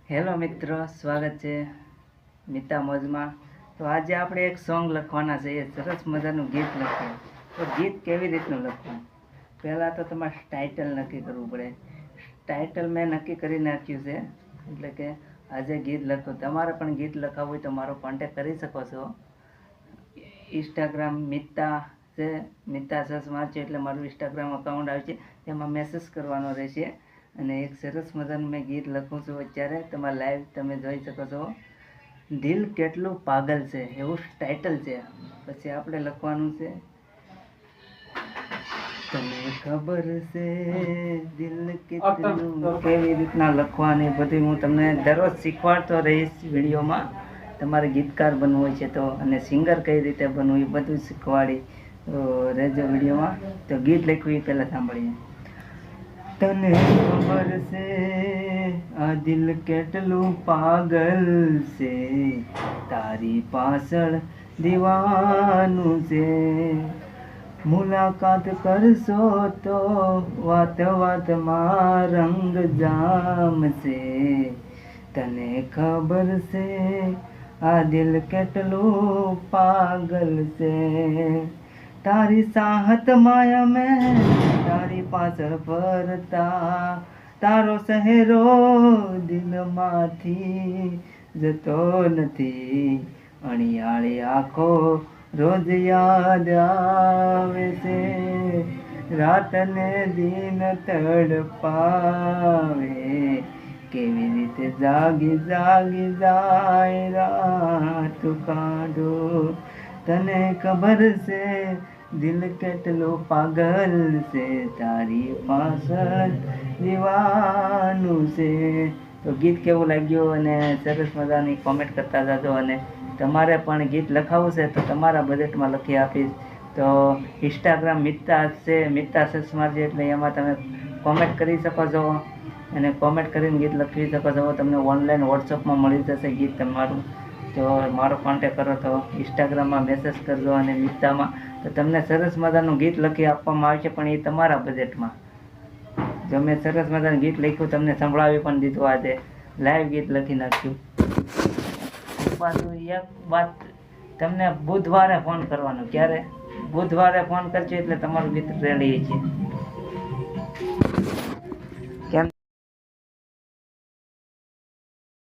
Hello મિત્રો, સ્વાગત છે મિતા મોજમાં. તો આજે આપણે એક સોંગ લખવાના છે. એ સરસ મજાનું ગીત લખીએ. તો ગીત કેવી રીતનું લખવું? પહેલાં તો તમારે ટાઇટલ નક્કી કરવું પડે. ટાઇટલ મેં નક્કી કરી નાખ્યું છે, એટલે કે આજે ગીત લખો. તમારે પણ ગીત લખાવવું હોય તો મારો કોન્ટેક કરી શકો છો. ઇન્સ્ટાગ્રામ મિતા છે, મિતા સસમાર છે, એટલે મારું ઇન્સ્ટાગ્રામ અકાઉન્ટ આવે છે. તેમાં મેસેજ કરવાનો રહેશે. અને એક સરસ મજાનું મેં ગીત લખું છું અત્યારે, તમારે લાઈવ તમે જોઈ શકો છો. દિલ કેટલું પાગલ છે એવું ટાઇટલ છે. પછી આપણે લખવાનું છે, તને ખબર છે દિલ કેટલું, કેવી રીતના લખવાની બધું હું તમને દરરોજ શીખવાડતો રહીશ વિડીયોમાં. તમારે ગીતકાર બનવું હોય છે તો, અને સિંગર કઈ રીતે બનવું એ બધું શીખવાડી તો રહેજો વિડીયોમાં. તો ગીત લખ્યું એ પહેલાં સાંભળીએ. તને ખબર છે આ દિલ કેટલું પાગલ છે, તારી પાછળ દીવાનું છે. મુલાકાત કરશો તો વાત વાતમાં રંગ જામશે. તને ખબર છે આ દિલ કેટલું પાગલ છે, તારી સાહત માયા મેં તારી પાછળ ફરતા, તારો સહેરો દિલમાંથી જતો નથી. અણિયાળી આંખો રોજ યાદ આવે છે, રાત ને દિન તડપાવે. કેવી રીતે જાગી જાગી જાય રાત કાઢો. તને ખબર છે દિલ કેટલું પાગલ છે, તારી પાછળ દીવાનું છે. તો ગીત કેવું લાગ્યું અને સરસ મજાની કોમેન્ટ કરતા જાજો. અને તમારે પણ ગીત લખાવવું છે તો તમારા બજેટમાં લખી આપીશ. તો ઇન્સ્ટાગ્રામ મિતા છે, મિતા સસમાર છે, એટલે એમાં તમે કોમેન્ટ કરી શકો છો. અને કોમેન્ટ કરીને ગીત લખી શકો છો. તમને ઓનલાઈન વોટ્સઅપમાં મળી જશે ગીત તમારું. તો મારો કોન્ટેક કરો તો ઇન્સ્ટાગ્રામમાં મેસેજ કરજો. અને મિતામાં તો તમને સરસ મજાનું ગીત લખી આપવામાં આવશે, પણ એ તમારા બજેટમાં. જો મેં સરસ મજાનું ગીત લખ્યું, તમને સંભળાવી પણ દીધું. આજે લાઈવ ગીત લખી નાખ્યું. પાછું એક વાત, તમને બુધવારે ફોન કરવાનો. ક્યારે? બુધવારે ફોન કરજો એટલે તમારું ગીત રેડી છે.